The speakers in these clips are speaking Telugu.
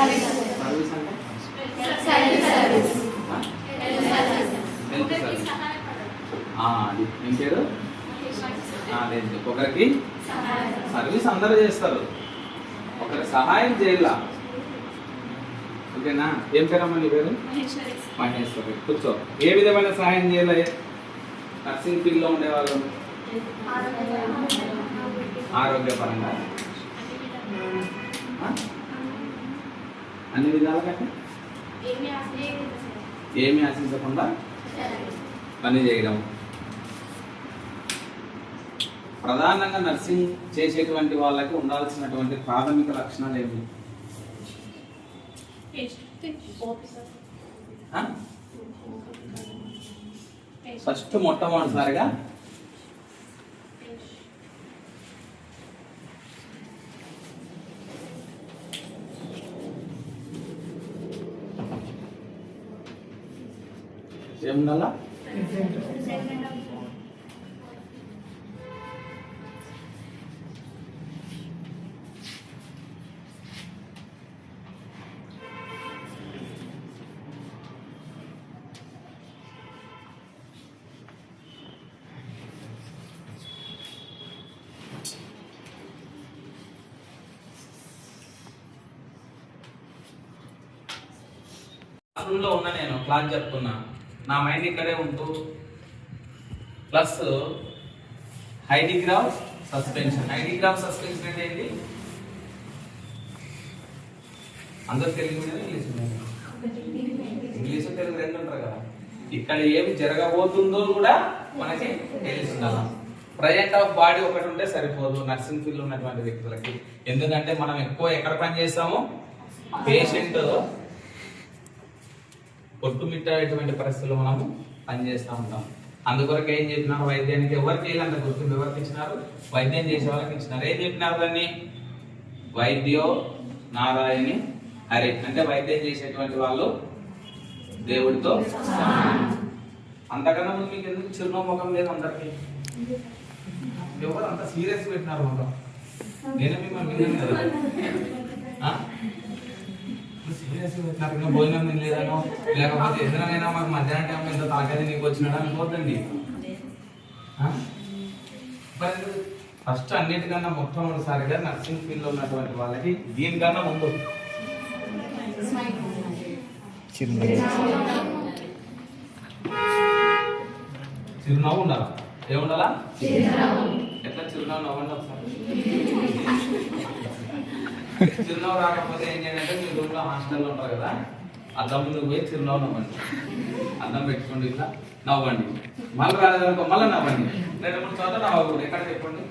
సర్వీస్ అంటే అది ఏం పేరు? లేదు, ఒకరికి సర్వీస్ అందరూ చేస్తారు, ఒకరికి సహాయం చేయాల. ఓకేనా? ఏం పేరమ్మా నీ పేరు? మహేశ్వరి. కూర్చో. ఏ విధమైన సహాయం చేయాలి నర్సింగ్ ఫీల్డ్లో ఉండేవాళ్ళు? ఆరోగ్యపరంగా అన్ని విధాలుగా ఏమి ఆశించకుండా పని చేయడం. ప్రధానంగా నర్సింగ్ చేసేటువంటి వాళ్ళకి ఉండాల్సినటువంటి ప్రాథమిక లక్షణాలు ఏమి? ఫస్ట్ మొట్టమొదటిసారిగా ఏముండాలా? రూమ్లో ఉన్న నేను క్లాస్ చెప్తున్నా, నా మైండ్ ఇక్కడే ఉంటూ plus high degree of suspension. High degree of suspension అంటే ఏంటి? అందరు Telugu medium, English medium? English Telugu రెండు ఉంటారు కదా. ఇక్కడ ఏమి జరగబోతుందో కూడా మనకి తెలిసి ఉండాలి. ప్రజెంట్ ఆఫ్ బాడీ ఒకటి ఉంటే సరిపోదు నర్సింగ్ ఫీల్డ్ ఉన్నటువంటి వ్యక్తులకి. ఎందుకంటే మనం ఎక్కువ ఎక్కడ పని చేస్తాము? పేషెంట్ కొట్టుమిట్టేటువంటి పరిస్థితుల్లో మనము పనిచేస్తూ ఉంటాం. అందుకొరకు ఏం చెప్పినారు? వైద్యానికి ఎవరికి వీళ్ళంత గుర్తింపు ఎవరికి ఇచ్చినారు? వైద్యం చేసే వాళ్ళకి ఇచ్చినారు. ఏం చెప్పినారు దాన్ని? వైద్యో నారాయణి హరి. అంటే వైద్యం చేసేటువంటి వాళ్ళు దేవుడితో. అంతకన్నా ముందు మీకు ఎందుకు చిరునవ్వు లేదు అందరికి? ఎవరు అంత సీరియస్ పెట్టినారు మొత్తం? నేను మిమ్మల్ని కదా సీరియస్ పెట్టినారు. ఇంకా భోజనం తినలేదనో లేకపోతే ఎదురైనా మాకు మధ్యాహ్నం టైం ఎంత తాగేది నీకు వచ్చినాడు అనుకోవద్దండి. ఫస్ట్ అన్నిటికన్నా మొట్టమొదటిసారిగా నర్సింగ్ ఫీల్డ్ లో ఉన్నటువంటి వాళ్ళకి దీనికన్నా ముందు చిరునవ్వు ఉండాలా? ఏముండాలా? ఎట్లా చిరునవ్వు నవ్వండి ఒకసారి. చిరునవ్వు రాకపోతే ఏం చేయాలంటే మీ రూమ్ లో హాస్టల్లో ఉంటారు కదా, అద్దం ముందుకు పోయి చిరునవ్వు నవ్వండి. అద్దం పెట్టుకోండి, ఇట్లా నవ్వండి. మళ్ళీ రాలేదనుకో మళ్ళీ నవ్వండి. 2-3 చోట్ల నవ్వకూడదు. ఎక్కడ చెప్పండి?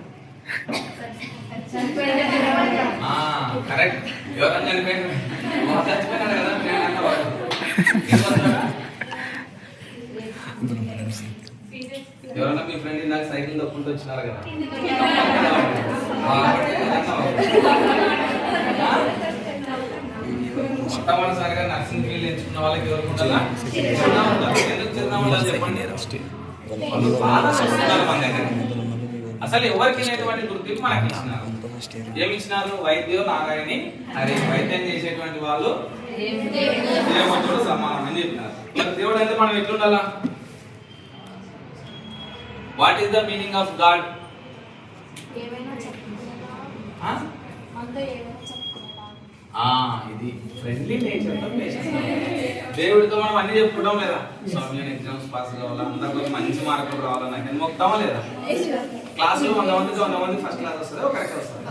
కరెక్ట్. ఎవరైనా చనిపోయినాడు కదా, ఎవరన్నా మీ ఫ్రెండ్ నాకు సైకిల్ తప్పుకుంటూ వచ్చినారు కదా, మొట్టమొదటిసారిగా నర్సింగ్ ఫీల్డ్ ఎంచుకున్న వాళ్ళకి ఎవరు ఉండాలా? ఎందుకు చిరునవ్వు చెప్పండి. అసలు ఎవరికి లేనటువంటి గుర్తింపు మనకి ఇచ్చినారు. ఏమి ఇచ్చినారు? వైద్యో నారాయణి హరి. వైద్యం చేసేటువంటి వాళ్ళు దేవుడితో సమానం అని చెప్పినారు. మరి దేవుడు అయితే మనం ఎట్లుండాలా? What is the meaning of God? ఇది ఫ్రెండ్లీ నేచర్. దేవుడితో మనం అన్ని చెప్పుకుంటాం లేదా? స్వామి ఎగ్జామ్స్ పాస్ కావాలా, అందరికి మంచి మార్కులు రావాలా, నాకు మొక్తామా లేదా? క్లాసులో 100 మందికి 100 మంది ఫస్ట్ క్లాస్ వస్తుంది, ఒకరికి వస్తుంది.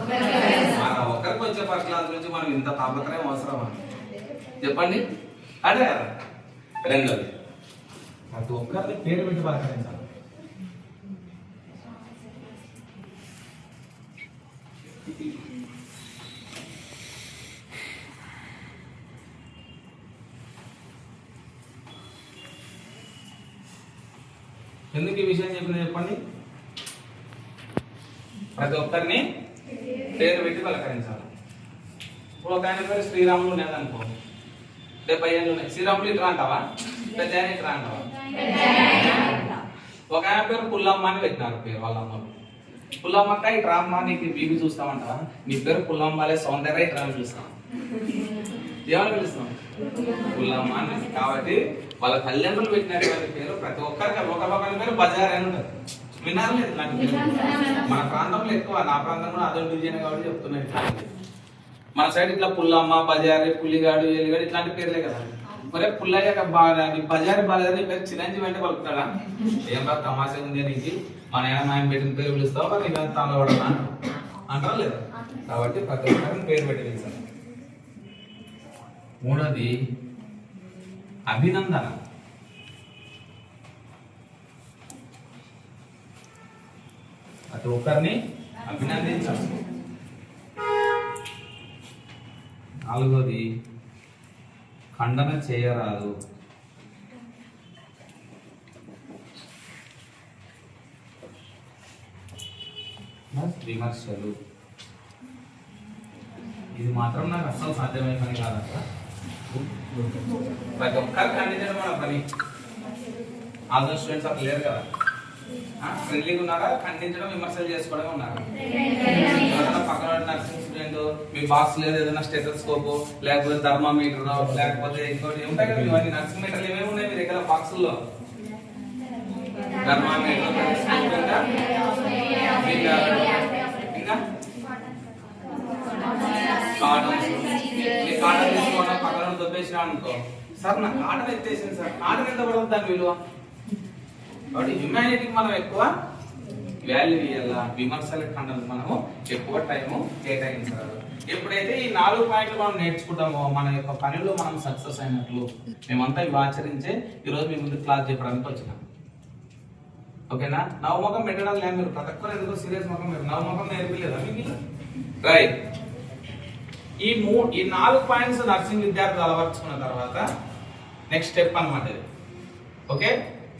ఒకరికి వచ్చే ఫస్ట్ క్లాస్ గురించి మనం ఇంత తాపత్రయం అవసరమా చెప్పండి? అదే కదా. రెండోది ప్రతి ఒక్కరిని పేరు పెట్టి పలకరించాలి. ఎందుకు ఈ విషయం చెప్పిన చెప్పండి? ప్రతి ఒక్కరిని పేరు పెట్టి పలకరించాలి. ఇప్పుడు ఒక ఆయన పేరు శ్రీరాములు లేదనుకో, 70 ఏళ్ళు ఉన్నాయి. శ్రీరాములు ఇట్లా అంటావా? పెద్ద ఆయన ఇట్లా అంటావా? ఒక ఆయన పేరు పుల్లమ్మ అని పెట్టినారు పేరు వాళ్ళ అమ్మలు. పుల్లమ్మక్క ఇట్లా అమ్మ నీకు బీబీ చూస్తామంటావా? నీ పేరు పుల్లమ్మలే సౌందర్య ఇట్లా చూస్తాం. ఏమని పిలుస్తాం? పుల్లమ్మ అని. కాబట్టి వాళ్ళ తల్లిదండ్రులు పెట్టినటువంటి పేరు ప్రతి ఒక్కరికి ఒకరి పేరు బజార్ అని ఉంటుంది. విన్నారు లేదు ఇట్లాంటి పేరు? మన ప్రాంతంలో ఎక్కువ, నా ప్రాంతం కూడా అదో డివిజన్ కాబట్టి చెప్తున్నాయి. మన సైడ్ ఇట్లా పుల్లమ్మ, బజారి, పుల్లిగాడు, ఎలిగాడు ఇట్లాంటి పేర్లే కదా. మరి పుల్లయ్య బజారి బాలని పేరు చిరంజీవి అంటే పలుకుతాడా? ఏం బాగా తమాషా ఉంది నీకు, మన ఆయన పెట్టిన పేరు పిలుస్తావు మరి నీకు తాను పడదా అంటారు లేదా? కాబట్టి ప్రతి ఒక్కరిని పేరు పెట్టి పిలుస్తాను. మూడోది అభినందన. ప్రతి ఒక్కరిని అభినందించాలి. నాలుగోది ఖండన చేయరాదు. విమర్శలు. ఇది మాత్రం నాకు అస్సలు సాధ్యమైన పని కాదంట. ప్రతి ఒక్కరు ఖండించడం మన పని. ఆల్మోస్ట్ స్టూడెంట్స్ అక్కడ లేరు కదా, ఫ్రెండ్లీగా ఉన్నారా? ఖండించడం, విమర్శలు చేసుకోవడం ఉన్నారా? పక్కన నర్సింగ్ స్టూడెంట్ మీ బాక్స్ లేదు ఏదైనా స్టెథోస్కోప్ లేకపోతే థర్మామీటర్ లేకపోతే ఇంకోటి ఉంటాయి కదా, ఇవన్నీ నర్సింగ్ మీటర్లు ఏమేమి ఉన్నాయి మీ దగ్గర బాక్సుల్లో? థర్మామీటర్, ఇంకా కాటన్ తీసుకోవడం పక్కన దొబ్బేసినా అనుకో, సార్ నా కాటన్ ఎత్తేసింది సార్, కాటన్ ఎంత పడుతుంది దాని విలువ? కాబట్టి హ్యుమానిటీకి మనం ఎక్కువ వాల్యూ ఇవ్వాల, విమర్శలకు ఖండనకు మనము ఎక్కువ టైము కేటాయించాలి. ఎప్పుడైతే ఈ 4 పాయింట్లు మనం నేర్చుకుంటామో మన యొక్క పనిలో మనం సక్సెస్ అయినట్లు. మేమంతా ఇవి ఆచరించే ఈరోజు మీ ముందు క్లాస్ చెప్పడానికి వచ్చినాం. ఓకేనా? నవముఖం పెట్టడం లేదు మీరు, ప్రతి ఒక్కరు ఎందుకో సీరియస్ ముఖం మీరు నవముఖం నేర్పలేదా మీకు? రైట్. ఈ 4 పాయింట్స్ నర్సింగ్ విద్యార్థులు అలవర్చుకున్న తర్వాత నెక్స్ట్ స్టెప్ అన్నమాట ఇది. ఓకే,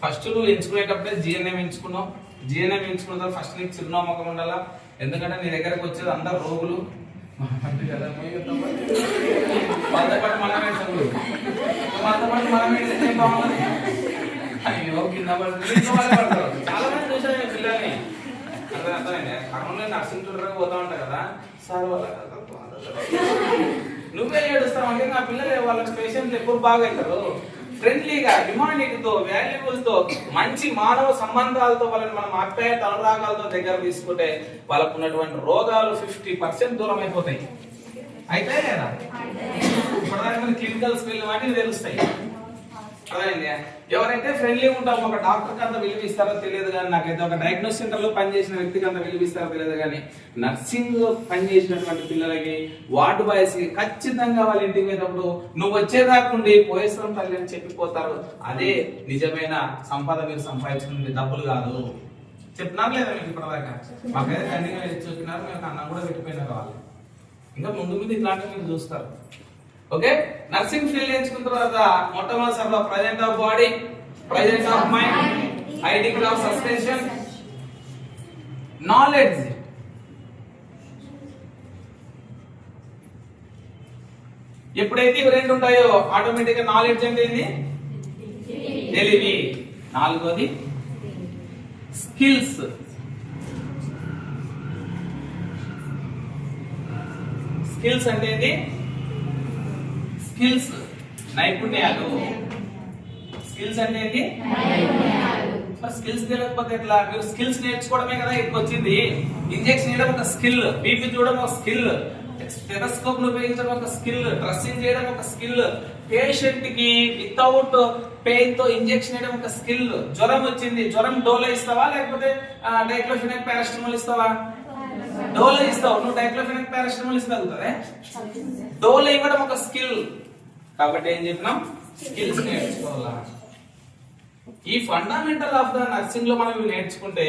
ఫస్ట్ నువ్వు ఎంచుకునేటప్పుడే జిఎన్ఎం ఎంచుకున్నావు. జిఎన్ఎం ఎంచుకున్న తర్వాత ఫస్ట్ నీకు చిరునవ్వు ముఖం ఉండాలా. ఎందుకంటే నీ దగ్గరకు వచ్చేది అందరు రోగులు. వాళ్ళతో పాటు మనమే చదువు, వాళ్ళతో పాటు మనమే బాగుంది. అయ్యో కింద పడుతుంది, పడతారు. చాలా మంది చూసాను పిల్లల్ని. అర్థమైంది. కర్నూలు నర్సింగ్ చూడడానికి పోతా ఉంటా కదా సార్, వాళ్ళ నువ్వే ఏడుస్తావు అంటే నా పిల్లలు వాళ్ళ పేషెంట్లు ఎప్పుడు బాగా అవుతారు. ఫ్రెండ్లీగా, హ్యుమానిటీతో, వాల్యుబుల్తో, మంచి మానవ సంబంధాలతో వాళ్ళని మనం ఆప్యాయత అనురాగాలతో దగ్గర తీసుకుంటే వాళ్ళకు ఉన్నటువంటి రోగాలు 50% దూరం అయిపోతాయి. అయితే లేదా ఇప్పటిదాకా క్లినికల్ స్కిల్ వాటిని తెలుస్తాయి. అదేండి, ఎవరైతే ఫ్రెండ్లీ ఉంటామో ఒక డాక్టర్కి అంత విలువ ఇస్తారో తెలియదు కానీ, నాకైతే ఒక డయాగ్నోస్ సెంటర్ లో పనిచేసిన వ్యక్తికి అంత విలువ ఇస్తారో తెలియదు కానీ, నర్సింగ్ లో పనిచేసినటువంటి పిల్లలకి, వార్డు బాయ్స్ కి ఖచ్చితంగా వాళ్ళ ఇంటికి పోయేటప్పుడు నువ్వు వచ్చేదాకుండి పోయేశ్వరం తల్లి అని చెప్పిపోతారు. అదే నిజమైన సంపద. మీరు సంపాదించుకునే డబ్బులు కాదు. చెప్తున్నారు లేదా మీకు ఇప్పటిదాకా? మాకైతే ఖండిగా చెప్పినారు, మేము అన్నం కూడా పెట్టిపోయినారు వాళ్ళు. ఇంకా ముందు ముందు ఇట్లాంటివి మీరు చూస్తారు. ఓకే, నర్సింగ్ ఫీల్డ్ ఎంచుకున్న తర్వాత మొట్టమొదటిసారిలో present of body, present of mind, idea of suspension, knowledge. ఎప్పుడైతే ఇవి రెండు ఉంటాయో ఆటోమేటిక్ గా నాలెడ్జ్ అంటే ఏంది? తెలివి. నాలుగోది స్కిల్స్. స్కిల్స్ అంటే ఏంది? స్కిల్స్, నైపుణ్యాలు. స్కిల్స్ అంటే ఏంటి? మరి స్కిల్స్ తెలియకపోతే ఎట్లా? మీరు స్కిల్స్ నేర్చుకోవడమే కదా ఎక్కువ వచ్చింది. ఇంజెక్షన్ చేయడం ఒక స్కిల్, బీపీ చూడడం ఒక స్కిల్, స్టెథోస్కోప్ ఉపయోగించడం ఒక స్కిల్, డ్రెస్సింగ్ చేయడం ఒక స్కిల్, పేషెంట్ కి వితౌట్ పెయిన్ తో ఇంజెక్షన్ చేయడం ఒక స్కిల్. జ్వరం వచ్చింది, జ్వరం డోలో ఇస్తావా లేకపోతే డైక్లోఫినాక్ పారాసిటమాల్ ఇస్తావా? డోలో ఇస్తావు. నువ్వు డైక్లోఫినాక్ పారాసిటమాల్ ఇస్తావుతారే, డోలో ఇవ్వడం ఒక స్కిల్. కాబట్టి ఏం చెప్పినాం? స్కిల్స్ నేర్చుకోవాలా. ఈ ఫండమెంటల్ ఆఫ్ ద నర్సింగ్ లో మనం నేర్చుకుంటే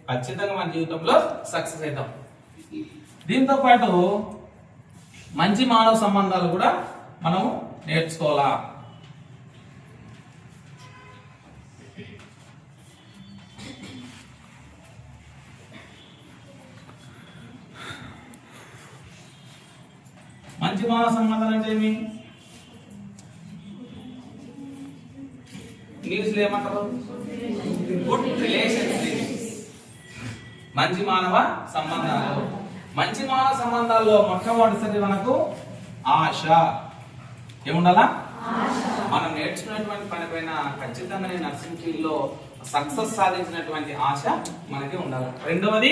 ఖచ్చితంగా మన జీవితంలో సక్సెస్ అవుతాం. దీంతో పాటు మంచి మానవ సంబంధాలు కూడా మనం నేర్చుకోవాలా. మంచి మానవ సంబంధాలు అంటే ఏమి? ఇంగ్లీష్ లో ఏమంటారు? Good relationships. మంచి మానవ సంబంధాలు. మంచి మానవ సంబంధాల్లో మొట్టమొదటిసారి మనకు ఆశ. ఏముండాలా? మనం నేర్చుకున్నటువంటి పని పైన ఖచ్చితంగా నర్సింగ్ ఫీల్డ్ లో సక్సెస్ సాధించినటువంటి ఆశ మనకి ఉండాలి. రెండవది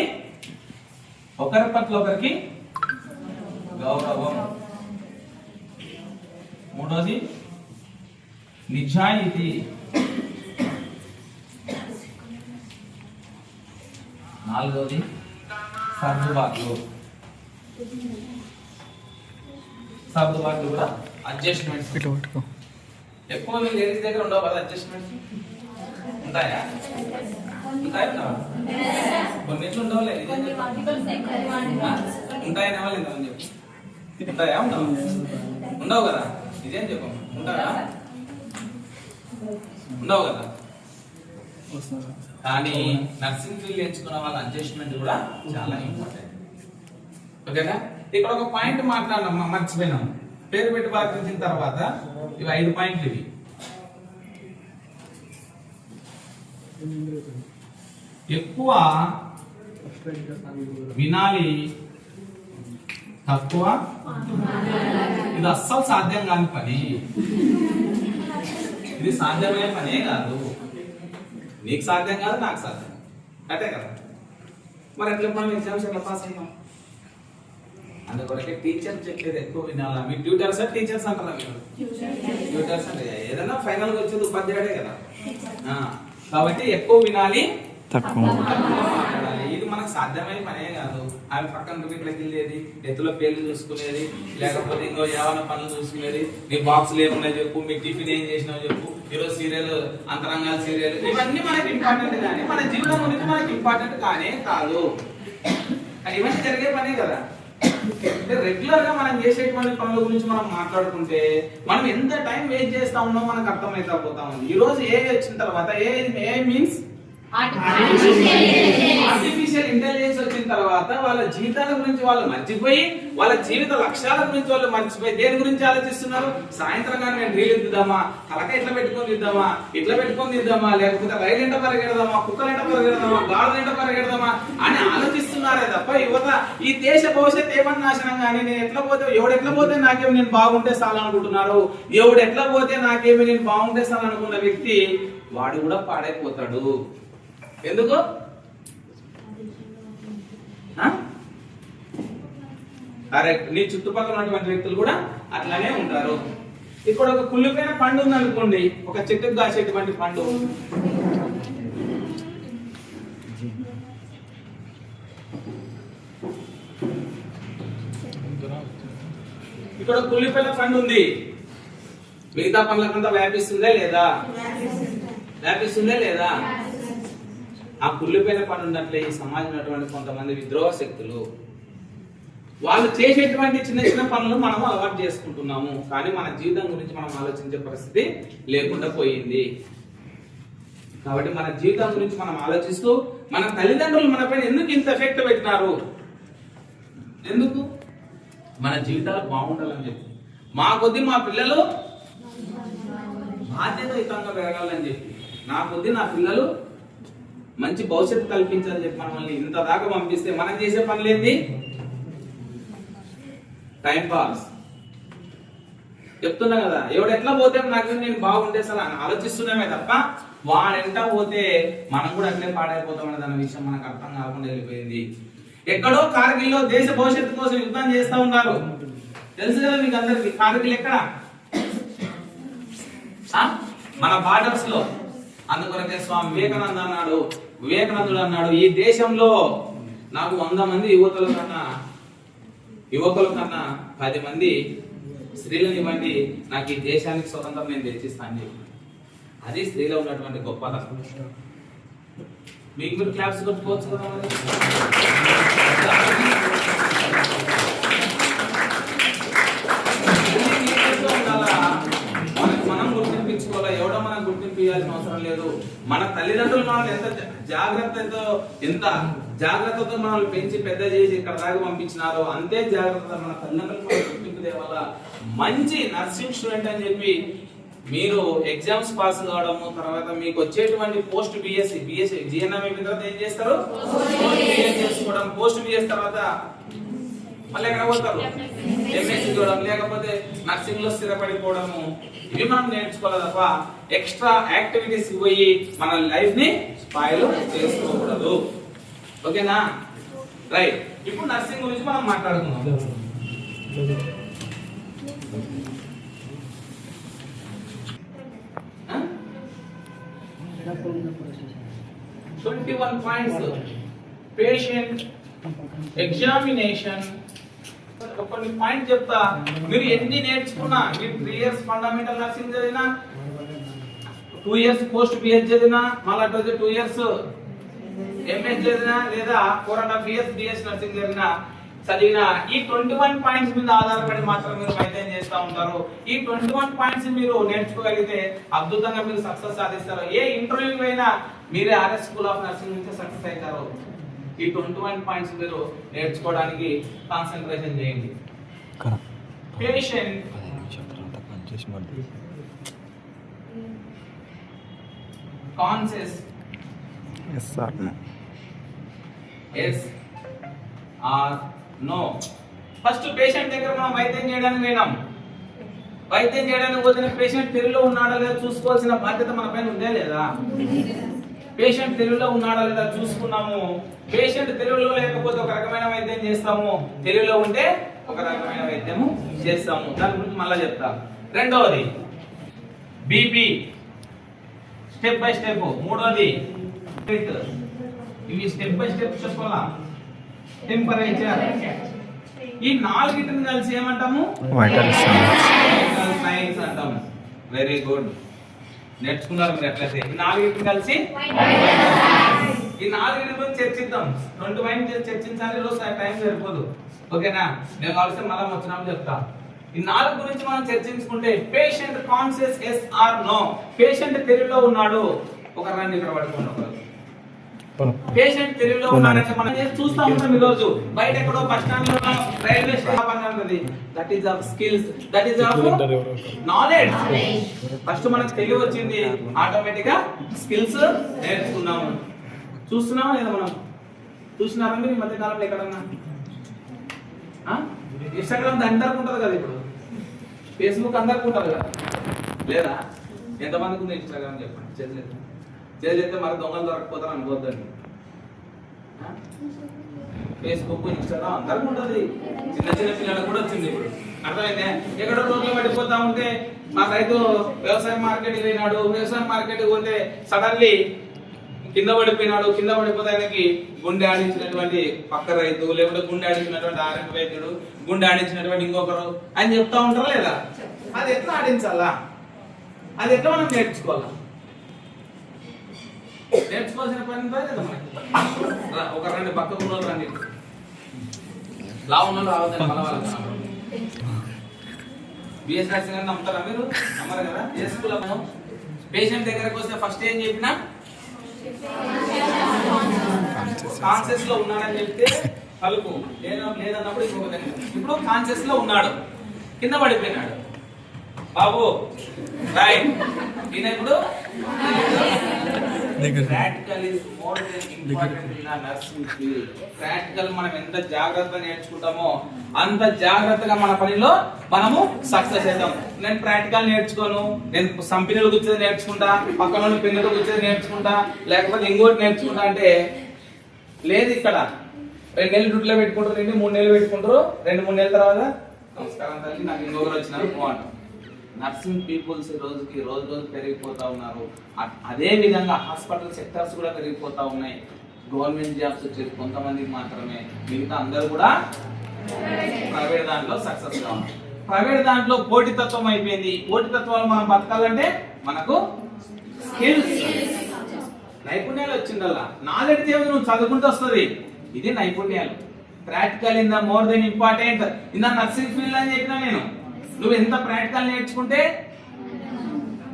ఒకరి పట్ల ఒకరికి గౌరవం. మూడవది నిజాయితీ. నాలుగవది సర్దుబాట్లు. సర్దుబాట్లు కూడా అడ్జస్ట్మెంట్స్. ఎక్కువ మీ లేడీస్ దగ్గర ఉండవు కదా అడ్జస్ట్మెంట్స్? ఉంటాయా? ఉంటాయా? కొన్నిట్లు ఉండవులే. ఉంటాయని వాళ్ళు ఇంతమంది చెప్పు. ఉంటాయా? ఉండవు. ఉండవు కదా? నిజం చెప్పు. ఉంటాయా? ఉండవు కదా? కానీ నర్సింగ్ ఫీల్డ్ ఎంచుకున్న వాళ్ళ అడ్జస్ట్మెంట్ కూడా చాలా ఇంపార్టెంట్. ఓకేనా? ఇక్కడ ఒక పాయింట్ మాట్లాడినాం, మర్చిపోయినాం. పేరు పెట్టి పలకరించిన తర్వాత ఇవి 5 పాయింట్లు. ఇవి ఎక్కువ వినాలి, తక్కువ. ఇది అస్సలు సాధ్యం కాని పని. ఇది సాధ్యమైన పనే కాదు. నీకు సాధ్యం కాదు, నాకు సాధ్యం అంటే కదా. మరి ఎట్లా మనం ఎగ్జామ్స్ ఎట్లా పాస్ అయ్యాం? అందుకొరకే టీచర్ చెప్పేది ఎక్కువ వినాలా. మీ ట్యూటర్స్ టీచర్స్ అంటారా? మీరు ట్యూటర్స్ అంటే ఏదైనా ఫైనల్ గా వచ్చేది ఉపాధ్యాయుడే కదా. కాబట్టి ఎక్కువ వినాలి, తక్కువ మాట్లాడాలి. ఇది మనకు సాధ్యమైన పనే కాదు. ఆమె పక్కన ఇట్లకి వెళ్ళేది, ఎత్తులో పేర్లు చూసుకునేది, లేకపోతే ఇంకో ఏమైనా పనులు చూసుకునేది, నీ బాక్సులు ఏమున్నాయి చెప్పు, మీ టిఫిన్ ఏం చేసినావు చెప్పు, ఈరోజు సీరియల్ అంతరంగాల సీరియల్, ఇవన్నీ మనకి ఇంపార్టెంట్ కానీ మన జీవితం గురించి మనకి ఇంపార్టెంట్ కానే కాదు. ఇవన్నీ జరిగే పనే కదా. రెగ్యులర్ గా మనం చేసేటువంటి పనుల గురించి మనం మాట్లాడుకుంటే మనం ఎంత టైం వేస్ట్ చేస్తా ఉన్నామో మనకు అర్థమైతే పోతా ఉంది. ఈ రోజు ఏ వచ్చిన తర్వాత ఏ మీన్స్ ఆర్టిఫిషియల్ ఇంటెలిజెన్స్ వచ్చిన తర్వాత వాళ్ళ జీవితాల గురించి వాళ్ళు మర్చిపోయి, వాళ్ళ జీవిత లక్ష్యాల గురించి వాళ్ళు మర్చిపోయి దేని గురించి ఆలోచిస్తున్నారు? సాయంత్రం కానీ నేను రీల్ ఇద్దామా, తలక ఇట్లా పెట్టుకొని ఇద్దామా, ఇట్లా పెట్టుకొని ఇద్దామా, లేకపోతే రైలు ఎంట పరిగెడదామా, కుక్కలు ఎంట పరిగెడదామా, గాడులు ఎంట పరిగెడదామా అని ఆలోచిస్తున్నారే తప్ప యువత ఈ దేశ భవిష్యత్తు ఏమన్నా నాశనం. కానీ నేను ఎట్లా పోతే ఎవడెట్లా పోతే నాకేమి నేను బాగుంటే చాలనుకుంటున్నారు, ఎవడు ఎట్లా పోతే నాకేమి నేను బాగుంటే చాలనుకున్న వ్యక్తి వాడు కూడా పాడైపోతాడు. ఎందుకు? కరెక్ట్. నీ చుట్టుపక్కల ఉన్నటువంటి వ్యక్తులు కూడా అట్లానే ఉంటారు. ఇక్కడ ఒక కుళ్ళిపోయిన పండు ఉంది అనుకోండి, ఒక చెట్టుకు కాసేటువంటి పండు. ఇక్కడ కుళ్ళిపోయిన పండు ఉంది, మిగతా పండ్లకంతా వ్యాపిస్తుందే లేదా? వ్యాపిస్తుందే లేదా? ఆ కుళ్ళిపోయిన పని ఉన్నట్లే ఈ సమాజంలో ఉన్నటువంటి కొంతమంది విద్రోహ శక్తులు వాళ్ళు చేసేటువంటి చిన్న చిన్న పనులు మనం అలవాటు చేసుకుంటున్నాము. కానీ మన జీవితం గురించి మనం ఆలోచించే పరిస్థితి లేకుండా పోయింది. కాబట్టి మన జీవితం గురించి మనం ఆలోచిస్తూ మన తల్లిదండ్రులు మనపైన ఎందుకు ఇంత ఎఫెక్ట్ పెట్టినారు, ఎందుకు? మన జీవితాలు బాగుండాలని చెప్పి, మా కొద్ది మా పిల్లలు బాధ్యతాయుతంగా పెరగాలని చెప్పి, నా కొద్ది నా పిల్లలు మంచి భవిష్యత్తు కల్పించాలని చెప్పి మనల్ని ఇంత దాకా పంపిస్తే మనం చేసే పనులు ఏంటి? Time pass. చెప్తున్నా కదా, ఎవడు ఎట్లా పోతే నాకు నేను బాగుంటే సార్ అని ఆలోచిస్తున్నామే తప్ప వాడెంట పోతే మనం కూడా అట్లే పాడైపోతాం అనే దాని విషయం మనకు అర్థం కాకుండా వెళ్ళిపోయింది. ఎక్కడో కార్గిల్లో దేశ భవిష్యత్తు కోసం యుద్ధం చేస్తా ఉన్నారు, తెలుసు కదా మీకు అందరికి. కార్గిల్ ఎక్కడ? మన బార్డర్స్ లో. అందుకొరకే స్వామి వివేకానందుడు అన్నాడు, ఈ దేశంలో నాకు 100 మంది యువకుల కన్నా 10 మంది స్త్రీలను ఇవ్వండి, నాకు ఈ దేశానికి స్వతంత్రం నేను తెచ్చిస్తాను చెప్పి. అది స్త్రీలో ఉన్నటువంటి గొప్పతనం. మీకు మీరు క్లాప్స్ కొట్టుకోవచ్చు కదా. మనం గుర్తింపించుకోవాలా, ఎవడో మనం గుర్తింపు ఇవ్వాల్సిన అవసరం లేదు. మన తల్లిదండ్రులు మనల్ని ఎంత జాగ్రత్తతో మనల్ని పెంచి పెద్ద చేసి ఇక్కడ దాకా పంపించినారో అంతే జాగ్రత్త మన తల్లిదండ్రులు గుర్తింపు దేవాలా. మంచి నర్సింగ్ స్టూడెంట్ అని చెప్పి మీరు ఎగ్జామ్స్ పాస్ కావడము, తర్వాత మీకు వచ్చేటువంటి పోస్ట్ బిఎస్సి జిఎన్ఎం అయిన తర్వాత ఏం చేస్తారు? చేసుకోవడం. పోస్ట్ బిఎస్ తర్వాత మళ్ళీ ఎక్కడ పోతారు? ఎంఎస్సీ చూడడం, లేకపోతే నర్సింగ్ లో స్థిరపడిపోవడము, ఇవి మనం నేర్చుకోవాలి తప్ప ఎక్స్ట్రా యాక్టివిటీస్ పోయి మన లైఫ్ ని స్పాయిల్ చేసుకోకూడదు. ఓకేనా? రైట్. ఇప్పుడు నర్సింగ్ గురించి మనం మాట్లాడుకుందాం. 21 points. Patient examination. కొన్ని పాయింట్ చెప్తా. మీరు ఎన్ని నేర్చుకున్నా, మీరు 3 years ఫండమెంటల్ నర్సింగ్ చదివినా, 2 years పోస్ట్ పిహెచ్ చదివినా, మళ్ళీ 2 years ఎంఎస్ చదివినా, లేదా 4.5 years బిఎస్ నర్సింగ్ చదివినా ఈ 21 పాయింట్స్ మీద ఆధారపడి మాత్రం మీరు వైద్యం చేస్తూ ఉంటారు. ఈ 21 పాయింట్స్ మీరు నేర్చుకోగలిగితే అద్భుతంగా మీరు సక్సెస్ సాధిస్తారు. ఏ ఇంటర్వ్యూకి అయినా మీరే ఆర్ఎస్ స్కూల్ ఆఫ్ నర్సింగ్ నుంచి సక్సెస్ అవుతారు. ఈ 21 పాయింట్స్ మీరు నేర్చుకోవడానికి కాన్సంట్రేషన్ చేయండి. Patient conscious yes or no. First patient దగ్గర మనం వైద్యం చేయడానికి పోయినాం. వైద్యం చేయడానికి పోతే పేషెంట్ తెలుగులో ఉన్నాడా లేదా చూసుకోవాల్సిన బాధ్యత మన పైన ఉందే లేదా? పేషెంట్ తెలుగులో ఉన్నాడా లేదా చూసుకున్నాము. పేషెంట్ తెలుగులో లేకపోతే ఒక రకమైన వైద్యం చేస్తాము, తెలుగులో ఉంటే ఒక రకమైన వైద్యము చేస్తాము. దాని గురించి మళ్ళీ చెప్తా. రెండవది బీపీ, స్టెప్ బై స్టెప్. మూడవది ఇవి స్టెప్ బై స్టెప్ చెప్పాలా. టెంపరేచర్. ఈ నాలుగిటిని కలిసి ఏమంటాము? వైటల్ సైన్స్ అంటాము. వెరీ గుడ్, నేర్చుకున్నారు మీరు ఎట్లయితే. ఈ నాలుగిటిని కలిసి ఈ నాలుగిటి గురించి చర్చిద్దాం. 2 పాయింట్లు చర్చించాలి, రోజు టైం సరిపోదు. ఓకేనా? నేను కలిసి మళ్ళీ వచ్చినాము చెప్తా. ఈ 4 గురించి మనం చర్చించుకుంటే patient conscious yes or no. Patient తెలుగులో ఉన్నాడు. ఒక రండి ఇక్కడ పడుకోండి. ఒకరు పేషెంట్ తెలుగులో ఉన్నాడంటే మనం చూస్తా ఉంటాం. ఈ రోజు బయట ఎక్కడో బస్ స్టాండ్ లో, రైల్వే స్టేషన్ అన్నది. That is of skills, that is of knowledge. First మనకు తెలివి వచ్చింది, ఆటోమేటిక్ గా స్కిల్స్ నేర్చుకున్నాము. చూస్తున్నామా లేదా? మనం చూస్తున్నారండి ఈ మధ్య కాలంలో ఎక్కడన్నా? ఇన్స్టాగ్రామ్ అందరికి ఉంటుంది కదా, ఇప్పుడు ఫేస్బుక్ అందరికి ఉంటుంది కదా, లేదా? ఎంతమందికి ఉంది ఇన్స్టాగ్రామ్ చెప్పండి. చేస్తే మరి దొంగలు దొరకపోతారు అనుకోవద్దండి. ఫేస్బుక్, ఇన్స్టాగ్రామ్ అందరికి ఉంటుంది. చిన్న చిన్న పిల్లలకు కూడా వచ్చింది ఇప్పుడు. అర్థమైందే? ఎక్కడో రోడ్లు పడిపోతా ఉంటే మా రైతు వ్యవసాయ మార్కెట్కి పోయినాడు. వ్యవసాయ మార్కెట్కి పోతే సడన్లీ కింద పడిపోయినాడు. కింద పడిపోతే ఆయనకి గుండె ఆడించినటువంటి పక్క రైతు, లేకుంటే గుండె ఆడించినటువంటి ఆరోగ్య వైద్యుడు, గుండె ఆడించినటువంటి ఇంకొకరు అని చెప్తా ఉంటారా లేదా? అది ఎట్లా ఆడించాలా? అది ఎట్లా మనం నేర్చుకోవాలా? నేర్చుకోవాల్సిన పని ఉందా లేదా మనకి? ఒక 2 పక్క ఉన్నోళ్ళు రండి. లా ఉన్నోళ్ళు రావద్దండి. మళ్ళీ వాళ్ళకి బిఎస్ నర్సింగ్ అని నమ్ముతారా మీరు? నమ్మరు కదా. ఏ స్కూల్ పేషెంట్ దగ్గరకు వస్తే ఫస్ట్ ఏం చెప్పినా కాన్షియస్ లో ఉన్నాడని చెప్తే పలుకు, లేదన్నప్పుడు ఇంకొక దగ్గర. ఇప్పుడు కాన్షియస్ లో ఉన్నాడు, కింద పడిపోయినాడు. బాబు రైట్. ఈయన ఇప్పుడు practical is more than important in nursing field. Practical మనం ఎంత జాగ్రత్తగా నేర్చుకుంటామో అంత జాగ్రత్తగా మన పనిలో మనము సక్సెస్ అవుతాం. నేను ప్రాక్టికల్ నేర్చుకోను, నేను సంపెనీలు కూర్చొని నేర్చుకుంటా, పక్కన పెన్నులు కూర్చొని నేర్చుకుంటా, లేకపోతే ఇంకోటి నేర్చుకుంటా అంటే లేదు. ఇక్కడ 2 నెలలు డ్యూటీలో పెట్టుకుంటారు, 3 నెలలు పెట్టుకుంటారు. 2-3 నెలల తర్వాత నమస్కారం తల్లి, నాకు ఇంకొకరు వచ్చినారు బాగుంటాం. నర్సింగ్ పీపుల్స్ రోజుకి రోజు పెరిగిపోతా ఉన్నారు. అదే విధంగా హాస్పిటల్ సెక్టర్స్ కూడా పెరిగిపోతా ఉన్నాయి. గవర్నమెంట్ జాబ్స్ వచ్చేది కొంతమందికి మాత్రమే, మిగతా అందరూ కూడా ప్రైవేట్ దాంట్లో సక్సెస్ కావాలి. ప్రైవేట్ దాంట్లో పోటీతత్వం అయిపోయింది. పోటీతత్వాలు మనం బతకాలంటే మనకు స్కిల్స్, నైపుణ్యాలు వచ్చిందల్లా. నాలెడ్జ్ ఏమి నువ్వు చదువుకుంటూ వస్తుంది. ఇది నైపుణ్యాలు. Practical in the more than important in the nursing field అని చెప్పినా నేను. నువ్వు ఎంత ప్రాక్టికల్ నేర్చుకుంటే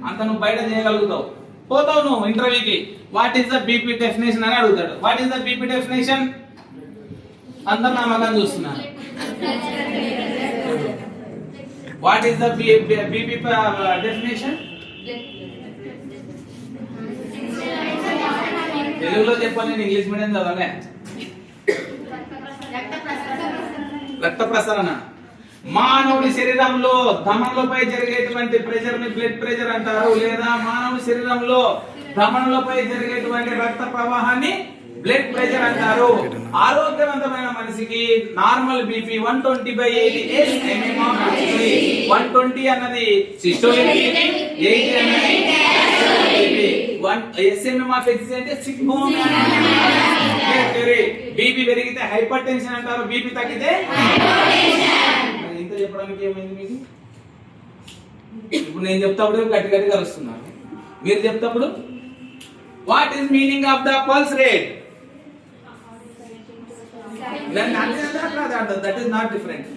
అంత నువ్వు బయట చేయగలుగుతావు. పోతావు నువ్వు ఇంటర్వ్యూకి, what is the BP definition అని అడుగుతాడు. What is the BP definition? అందరు నా మగం చూస్తున్నారు. What is the BP definition? తెలుగులో చెప్పాలి, నేను ఇంగ్లీష్ మీడియం చదవలే. రక్త ప్రసరణ. మానవుడి శరీరంలో ధమనులపై జరిగేటువంటి ప్రెషర్ ని బ్లడ్ ప్రెషర్ అంటారు, లేదా మానవుడి శరీరంలో ధమనులపై జరిగేటువంటి రక్త ప్రవాహాన్ని బ్లడ్ ప్రెషర్ అంటారు. ఆరోగ్యవంతమైన మనిషికి నార్మల్ బీపీ 120/80 120 అన్నది సిస్టోలిక్, 80 అన్నది SMM ఆఫ్ ఎక్స్ అంటే బీపీ పెరిగితే హైపర్ టెన్షన్ అంటారు, బీపీ తగ్గితే ఇంత చెప్పడానికి ఏమైంది మీకు? ఇప్పుడు నేను చెప్తాప్పుడు గట్టి గట్టిగా వస్తున్నారు, మీరు చెప్తాప్పుడు what is meaning of the pulse rate? That is not different.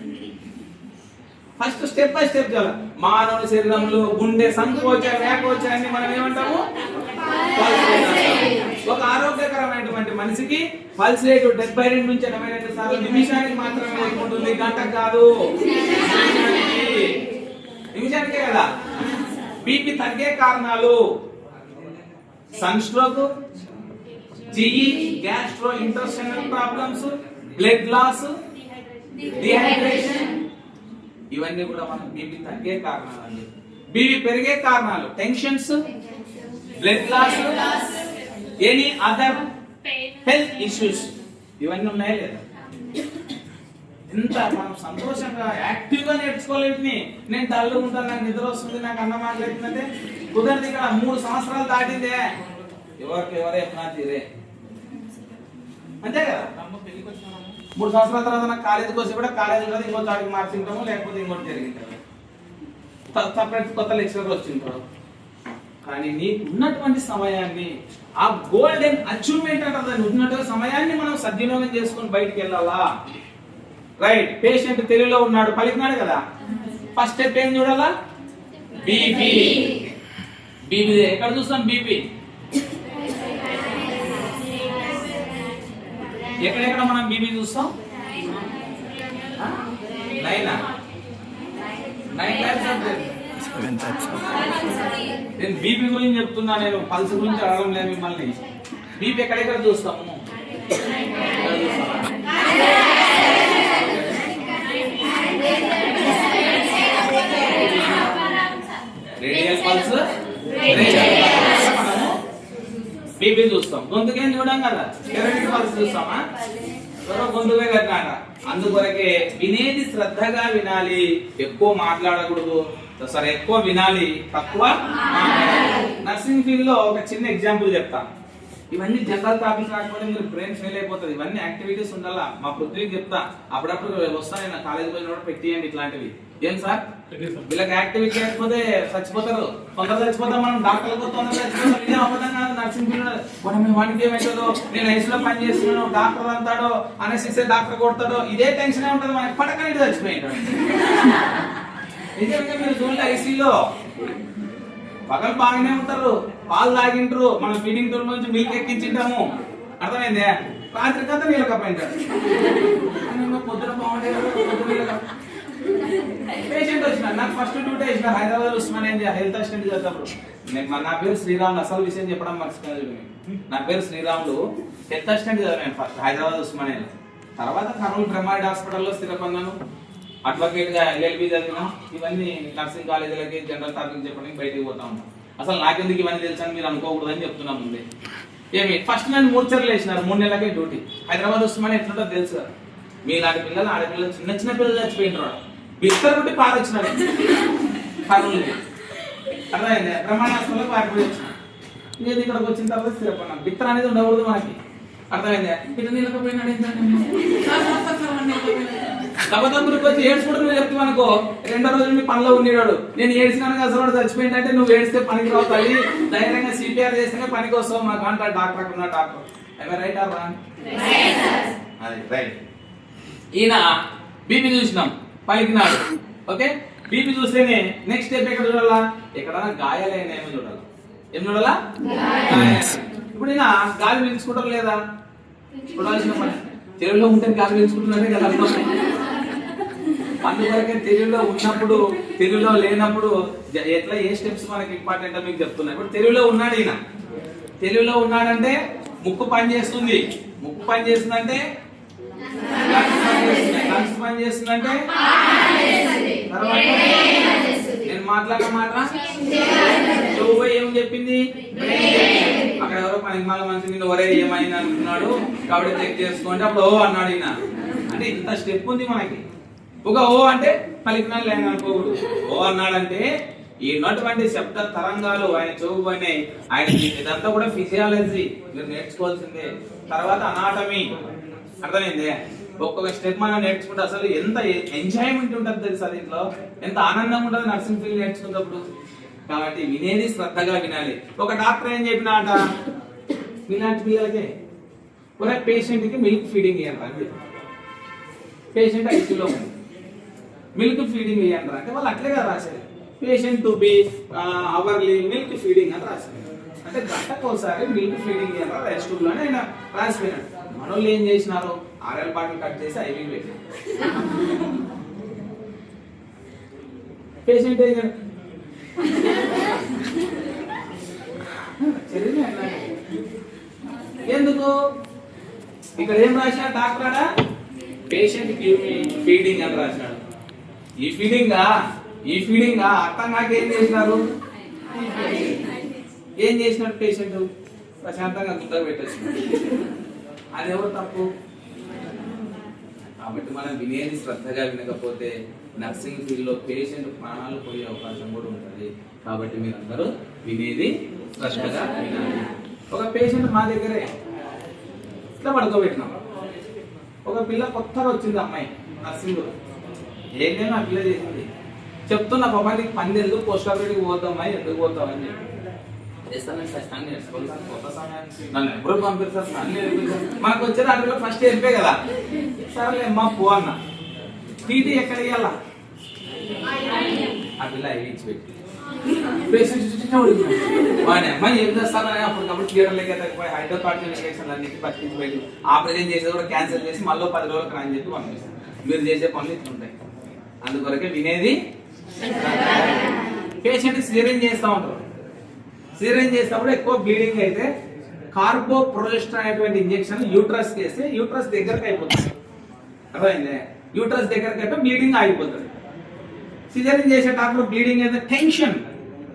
First step by step చాలా. మానవుని శరీరంలో గుండె సంకోచ వ్యాకోచాన్ని మనం ఏమంటాము? ఒక ఆరోగ్యకరమైనటువంటి మనిషికి పల్స్ రేటు 72 నుంచి 82 సార్లు నిమిషానికి మాత్రమే ఉంటుంది, గంటకు కాదు. నిమిషానికే కదా. బీపీ తగ్గే కారణాలు sunstroke, GE, gastrointestinal problems, blood loss, dehydration, ఇవన్నీ కూడా మనం బీపీ తగ్గే కారణాలు అండి. బీపీ పెరిగే కారణాలు tensions, blood loss, any other health issues, ఇవన్నీ ఉన్నాయా లేదా? ఎంత మనం సంతోషంగా యాక్టివ్ గా నేర్చుకోలేదు. నేను డల్గా ఉంటాను, నాకు నిద్ర వస్తుంది, నాకు అన్నం మాట్లాడుతుందంటే కుదరదు. ఇక్కడ 3 సంవత్సరాలు దాటిందే, ఎవరే ఎప్పుడా తీరే అంతే కదా. 3 సంవత్సరాల తర్వాత నాకు కాలేజీకి వచ్చి కూడా కాలేజీ కూడా ఇంకో చాటికి మార్చింటాము, లేకపోతే ఇంకోటి జరిగింటాము, సపరేట్ కొత్త లెక్చరర్ వచ్చింటారు. కానీ నీకు ఉన్నటువంటి సమయాన్ని, ఆ గోల్డెన్ అచీవ్మెంట్ అంటారు దాన్ని, ఉన్నటువంటి సమయాన్ని మనం సద్వినియోగం చేసుకొని బయటికి వెళ్ళాలా. రైట్. పేషెంట్ తెలుగులో ఉన్నాడు, పలికినాడు కదా. ఫస్ట్ స్టెప్ ఏం చూడాలా? బీపీ. బీపీ ఎక్కడ చూస్తాం? బీపీ ఎక్కడెక్కడ మనం బీపీ చూస్తాం? 9 టైప్స్. నేను బీపీ గురించి చెప్తున్నా, నేను పల్స్ గురించి అడగడం లేదు మిమ్మల్ని. బీపీ ఎక్కడెక్కడ చూస్తాము? రేడియల్ పల్స్, మనము బీపీ చూస్తాం. గొంతుకేం చూడం కదా, థెరపిక్ పల్స్ చూస్తామా? గొంతుకే కట్టినాక. అందుకొరకే వినేది శ్రద్ధగా వినాలి, ఎక్కువ మాట్లాడకూడదు. సరే, ఎక్కువ వినాలి, తక్కువ మాట్లాడాలి. నర్సింగ్ ఫీల్డ్ లో ఒక చిన్న ఎగ్జాంపుల్ చెప్తాను. ఇవన్నీ జనరల్ టాపిక్స్ రాకపోతే మీరు బ్రెయిన్ ఫెయిల్ అయిపోతుంది. ఇవన్నీ యాక్టివిటీస్ ఉండాలా. మా పృథ్వీకి చెప్తా, అప్పుడప్పుడు వస్తాను కాలేజ్ పోయినప్పుడు పెట్టియండి ఇట్లాంటివి. ఏం సార్ వీళ్ళకి యాక్టివిటీ లేకపోతే చచ్చిపోతారు, కొందరు చచ్చిపోతాం, మనం డాక్టర్లకు చచ్చిపోతాం. ఇదే అబద్ధం కాదు. నర్సింగ్ ఫీల్డ్ మనం వానికి ఏమవుతుందో, నేను ఐసీలో పని చేస్తున్నాను, డాక్టర్ అంటాడో, అనేసి డాక్టర్ కొడతాడో, ఇదే టెన్షన్ ఉంటుంది మనకి. పడకనే చచ్చిపోయింటాడు. నిజంగా మీరు చూడండి, ఐసీలో పగలు బాగానే ఉంటారు, పాలు తాగింటారు, మనం ఫీడింగ్ టూర్ నుంచి మిల్క్ ఎక్కించింటాము, అర్థమైంది. రాత్రి కథ నీళ్ళకపోయింటాడు, పొద్దున బాగుంటాయి. పేషెంట్ వచ్చిన నాకు ఫస్ట్ డ్యూటీ వేసిన హైదరాబాద్ ఉస్మానియా హెల్త్ అసిస్టెంట్ చేసేటప్పుడు. నా పేరు శ్రీరాములు. అసలు విషయం చెప్పడం మర్చిపోయాను. నా పేరు శ్రీరాములు, హెల్త్ అసిస్టెంట్ చదివాను ఫస్ట్ హైదరాబాద్ ఉస్మానియాలో. తర్వాత కర్నూలు బ్రహ్మారెడ్డి హాస్పిటల్లో స్థిరపన్నాను. అడ్వకేట్ గా LLB చదివినా. ఇవన్నీ నర్సింగ్ కాలేజీలకి జనరల్ టాపిక్ చెప్పడానికి బయటకు పోతా ఉంటాం. అసలు నాకెందుకు ఇవన్నీ తెలుసని మీరు అనుకోకూడదని చెప్తున్నా ముందే. ఏమి ఫస్ట్ నన్ను 3 చర్యలు వేసినారు, 3 నెలలకే డ్యూటీ. హైదరాబాద్ ఉస్మానియా ఎట్లుంటో తెలుసు కదా. మీలాంటి పిల్లలు, ఆడపిల్లలు, చిన్న పిల్లలు చచ్చిపోయింటారు. బిత్తర కొట్టి పారొచ్చినాడు కర్నూలుకి, అర్థమైంది. బ్రహ్మాండాస్పత్రికి పారిపోయి వచ్చిన. నేను ఇక్కడికి వచ్చిన తర్వాత స్థిరపడినా. బిత్తర అనేది ఉండకూడదు మనకి, అర్థమైంది. ఇట్లా నిలకపోయినాడు దెబ్బతప్పుడికి వచ్చి ఏడ్చుకుంటూ నువ్వు చెప్తావు అనుకో, 2వ రోజు మీ పనిలో ఉండేవాడు. నేను ఏడ్చినాను అసలు చచ్చిపోయిందంటే నువ్వు ఏడిస్తే పనికి రావు తల్లి, ధైర్యంగా CPR చేస్తేనే పనికి వస్తావు మాకు అంటాడు డాక్టర్. ఉన్న డాక్టర్ రైట్ ఆర్ రాంగ్? అది రైట్. ఈయన బీపీ చూసినాం, పలికినాడు. ఓకే, బీపీ చూస్తేనే నెక్స్ట్ స్టెప్ ఎక్కడ చూడాలా? ఎక్కడైనా గాయాలైన ఏమో చూడాలా. ఏం చూడాలా? ఇప్పుడు ఈయన గాలి పీల్చుకుంటారు లేదా? చూడాల్సిన పని. తెలుగులో ఉంటే గాలి పీల్చుకుంటున్నారే కదా. అందువరకే తెలుగులో ఉన్నప్పుడు, తెలుగులో లేనప్పుడు ఎట్లా ఏ స్టెప్స్ మనకి ఇంపార్టెంట్ మీకు చెప్తున్నా. ఇప్పుడు తెలుగులో ఉన్నాడు ఈయన. తెలుగులో ఉన్నాడంటే ముక్కు పని చేస్తుంది. ముక్కు పని చేస్తుందంటే లంగ్స్ పని చేస్తుందంటే తర్వాత నేను మాట్లాడిన మాట చెవు ఏం చెప్పింది, అక్కడ ఎవరో పనికి మళ్ళీ మంచి నిన్ను ఒరే ఏమైంది అనుకున్నాడు కాబట్టి చెక్ చేసుకోండి అప్పుడు ఓ అన్నాడు ఈయన. అంటే ఇంత స్టెప్ ఉంది మనకి. ఒక ఓ అంటే పలికినా లేని అనుకోకూడదు. ఓ అన్నాడంటే ఈ ఉన్నటువంటి శబ్ద తరంగాలు ఆయన చెవు పోయినాయి. ఆయన ఇదంతా కూడా ఫిజియాలజీ మీరు నేర్చుకోవాల్సిందే. తర్వాత అనాటమీ అర్థమైందే. ఒక్కొక్క స్టెప్ మనం నేర్చుకుంటే అసలు ఎంత ఎంజాయ్మెంట్ ఉంటుంది తెలుసా, దీంట్లో ఎంత ఆనందం ఉంటుంది నర్సింగ్ ఫీల్డ్ నేర్చుకున్నప్పుడు. కాబట్టి వినేది శ్రద్ధగా వినాలి. ఒక డాక్టర్ ఏం చెప్పినాట, ఇలాంటి పిల్లలకే ఒక పేషెంట్ కి మిల్క్ ఫీడింగ్ ఇవ్వండి. పేషెంట్ ఐసీలో ఉంది, మిల్క్ ఫీడింగ్ ఇవ్వండి అంటే వాళ్ళు అట్లేగా రాశారు, patient to be hourly milk feeding అని రాశారు. అంటే గంటకోసారి మిల్క్ ఫీడింగ్ ఇవ్వాలి రెస్ట్ రూమ్ లోనే ఆయన రాసిపోయినాడు. మనోళ్ళు ఏం చేసినారు, ఆర్ఎల్ బాటిల్ కట్ చేసి ఐవీ పెట్టినారు. పేషెంట్ ఎందుకు ఇక్కడ ఏం రాసినా డాక్టర్ ఆడ పేషెంట్ ఫీడింగ్ అని రాసినాడు. ఈ ఫీడింగ్ అర్థం కాక ఏం చేసినారు, ఏం చేసినాడు పేషెంట్ ప్రశాంతంగా గుర్తు పెట్టేసి. అది ఎవరు తప్పు. కాబట్టి మనం వినేది శ్రద్ధగా వినకపోతే నర్సింగ్ ఫీల్డ్ లో పేషెంట్ ప్రాణాలు పోయే అవకాశం కూడా ఉంటుంది. కాబట్టి మీరందరూ వినేది శ్రద్ధగా వినాలి. ఒక పేషెంట్ మా దగ్గరే ఇట్లా పడుకోబెట్టినాం. ఒక పిల్ల కొత్తగా వచ్చింది అమ్మాయి నర్సింగ్, ఏదైనా ఆ పిల్ల చేసింది. చెప్తున్నా పాప నీకు పని ఎందుకు పోస్ట్ ఆపరేటివ్ పోతామా, ఎందుకు పోతావు అని చెప్పి నన్ను ఎప్పుడు పంపిస్తారు, మనకు వచ్చే దాంట్లో ఫస్ట్ వెళ్ళిపోయి కదా. సరేలే అమ్మా పో అన్న. టీటీ ఎక్కడ ఇవ్వాలా, ఆ పిల్ల ఐవి ఇచ్చి పెట్టి అమ్మాయి ఏం చేస్తానని అప్పటికప్పుడు థియేటర్లకి హైదరాబాద్ ఇంజెక్షన్ అన్నింటి పట్టించి ఆపరేషన్ చేసేది కూడా క్యాన్సిల్ చేసి మళ్ళీ 10 రోజులకు అని చెప్పి పంపిస్తాను. మీరు చేసే పనులు ఇట్లుంటాయి. అందుకొరకే వినేది. పేషెంట్ సిజేరియన్ చేస్తూ ఉంటారు. సిజేరియన్ చేసినప్పుడు ఎక్కువ బ్లీడింగ్ అయితే కార్బోప్రొజెస్ట్రాన్ అనేటువంటి ఇంజెక్షన్ యూట్రస్ చేస్తే యూట్రస్ దగ్గరకు అయిపోతుంది. అర్థమైందే, యూట్రస్ దగ్గరకు అయితే బ్లీడింగ్ ఆగిపోతుంది. సిజేరియన్ చేసే డాక్టర్ బ్లీడింగ్ అయితే tension,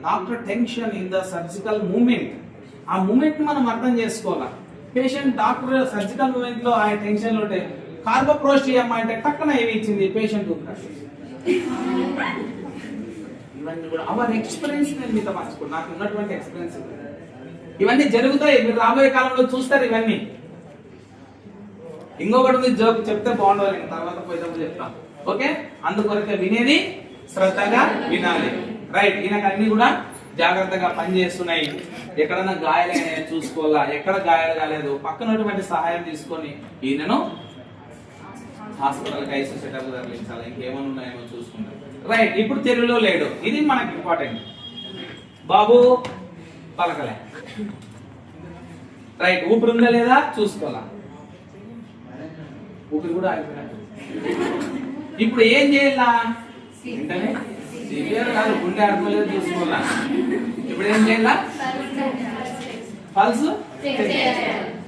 doctor tension in the surgical moment. ఆ మూమెంట్ మనం అర్థం చేసుకోవాలి. పేషెంట్ డాక్టర్ సర్జికల్ మూమెంట్ లో ఆయన టెన్షన్ లో ఉంటే కార్బోప్రోస్ట్ అంటే టక్కన ఏమి ఇచ్చింది పేషెంట్. ఇవన్నీ కూడా అవర్ ఎక్స్పీరియన్స్ నేను మీతో పంచుకున్నాను, నాకు ఉన్నటువంటి ఎక్స్పీరియన్స్. ఇవన్నీ జరుగుతాయి, మీరు రాబోయే కాలంలో చూస్తారు ఇవన్నీ. ఇంకొకటి ఉంది జోక్ చెప్తే బాగుండవాలి, తర్వాత పోయేటప్పుడు చెప్తాం. ఓకే, అందుకొరకే వినేది శ్రద్ధగా వినాలి. రైట్, ఈయనకు అన్ని కూడా జాగ్రత్తగా పనిచేస్తున్నాయి. ఎక్కడన్నా గాయాలైనా చూసుకోవాలా, ఎక్కడ గాయాలు కాలేదు పక్కనటువంటి సహాయం తీసుకొని ఈయనను హాస్పిటల్కి ఐసీ సెటప్ తరలించాలి. ఇంకేమైనా ఉన్నాయేమో చూసుకుంటాం. రైట్, ఇప్పుడు తెలుగులో లేడు, ఇది మనకి ఇంపార్టెంట్. బాబు పలకలే. రైట్, ఊపిరి ఉందా లేదా చూసుకోవాలా, ఊపిరి కూడా ఆగిపోయినట్టు. ఇప్పుడు ఏం చేయాలా, వెంటనే సివియర్ కాదు గుండె ఆడుకోలేదు చూసుకోవాలా. ఇప్పుడు ఏం చేయాలా,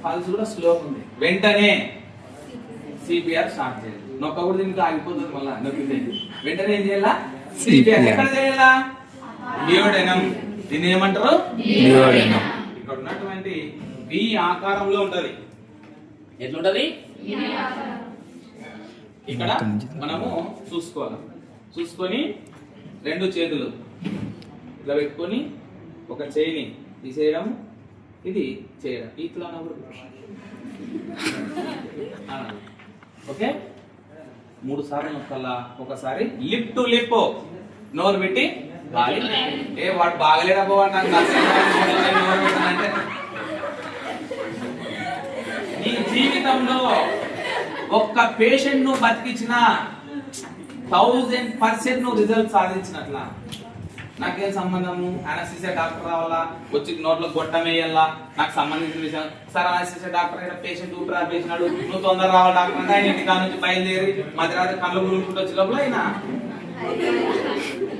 పల్స్ కూడా స్లో ఉంది, వెంటనే సిపిఆర్ స్టార్ట్ చేయాలి. నొక్కకూడదు, దీనికి ఆగిపోతుంది మళ్ళీ నొక్కితే. వెంటనే ఏం చేయాలా, సిపిఆర్ ఎక్కడ చేయాలా, డియోడెనం. దీన్ని ఏమంటారు, డియోడెనం. ఇక్కడ ఉన్నటువంటి వి ఆకారంలో ఉంటది. ఎట్లుంటది, ఇక్కడ మనము చూసుకోవాలి. చూసుకొని 2 చేతులు ఇట్లా పెట్టుకొని ఒక చేయిని తీసేయడం, ఇది చేయడం, ఇట్లా ఓకే. 3 సార్లు నొక్కల్లా. ఒకసారి లిప్ టు లిప్, నోరు పెట్టి గాలి. ఏ వాడు బాగలేడబ్బో నాకు అంటే నీ జీవితంలో ఒక్క పేషెంట్ నువ్వు బతికించిన 1000% నువ్వు రిజల్ట్ సాధించినట్లా. నాకేం సంబంధము, అనస్థీసియా డాక్టర్ రావాలా, వచ్చి నోట్లో గొట్టం వేయాలా, నాకు సంబంధించిన విషయం. సార్ అనస్థీసియా డాక్టర్ అయినా పేషెంట్ ఊపిరి ఆపేసినాడు, నువ్వు తొందర రావాలి డాక్టర్ అంటే ఆయన ఇంటి నుంచి బయలుదేరి మధ్యరాత్రి కళ్ళు ములుగుకుంటూ వచ్చే లోపల అయినా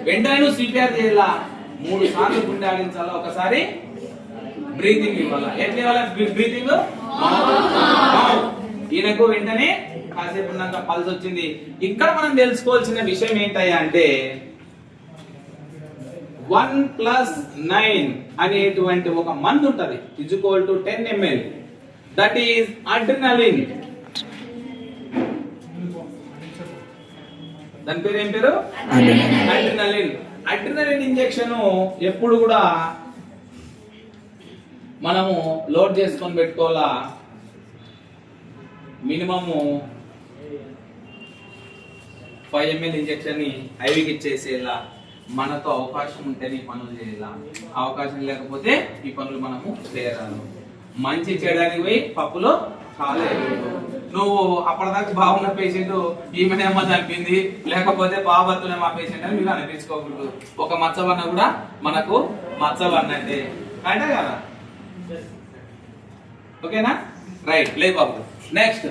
వెంటనే నువ్వు సిపిఆర్ చేయాలా. 3 సార్లు గుండె ఆడించాలా. ఒకసారి బ్రీతింగ్ ఇవ్వాలా. ఎట్లా ఇవ్వాలి బ్రీతింగ్, ఈయనకు వెంటనే కాసేపు ఉన్నాక పల్స్ వచ్చింది. ఇక్కడ మనం తెలుసుకోవాల్సిన విషయం ఏంటయ్యా అంటే 1+9 అనేటువంటి ఒక మందు ఉంటది = 10 ml. That is adrenaline. దాని పేరు ఏం పేరు? అడ్రినలిన్. అడ్రినలిన్ ఇంజెక్షన్ ఎప్పుడు కూడా మనము లోడ్ చేసుకొని పెట్టుకోవాలా. మినిమము 5 ml ఇంజెక్షన్ ని ఐవికి ఇచ్చేసేలా. మనతో అవకాశం ఉంటేనే ఈ పనులు చేయాలా, అవకాశం లేకపోతే ఈ పనులు మనము చేయరాదు. మంచి చేయడానికి పోయి పప్పులో కాలేదు. నువ్వు అప్పటిదాకా బాగున్న పేషెంట్ ఈమెనేమో చంపింది, లేకపోతే బాబత్తునే మా పేషెంట్ అని మీరు అనిపించుకోకూడదు. ఒక మచ్చవన్న కూడా మనకు మచ్చవన్నట్టే, అంటే కదా. ఓకేనా? రైట్, లే బాబు. నెక్స్ట్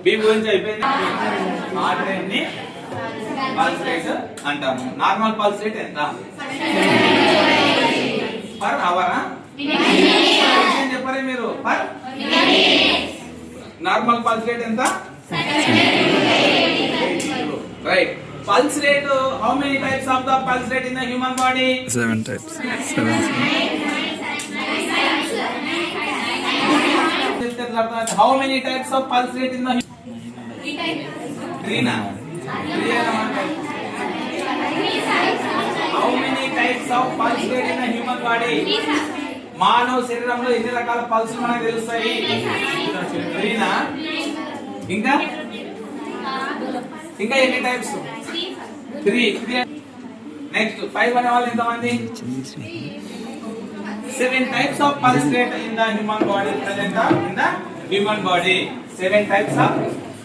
బి గురించి అయిపోయింది. ఆర్డర్ని పల్స్ రేట్ అంటాము. నార్మల్ పల్స్ రేట్ ఎంత? పర్ అవరా? చెప్పరే మీరు. పర్ నార్మల్ పల్స్ రేట్ ఎంత? Right. Pulse rate, how many types of the pulse rate in the human body? 7 types. How many types of pulse rate in the three na? How many types of pulse rate in the human body? మానవ శరీరంలో ఎన్ని రకాల పల్స్ మనకు తెలుస్తాయి? 3 నా? ఇంకా ఎన్ని టైప్స్? 3. నెక్స్ట్ 5 అనే వాళ్ళు ఎంతమంది? 7 types of pulse rate in the human body present in the human body. 7 types of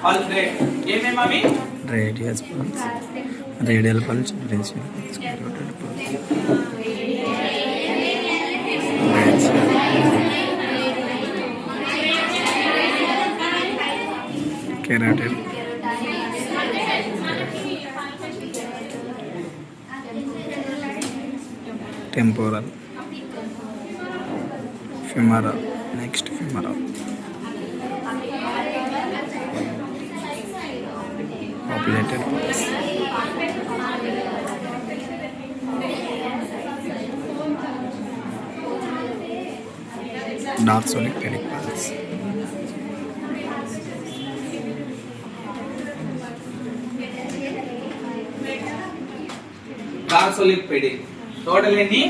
pulse rate. ఏమేమి అవి? Radius pulse, radial pulse, brachial pulse, carotid pulse, carotid, temporal, femoral, next femoral, oblated pulse, dorsolic pedic pulse, dorsolic pedic. Total ఎన్ని?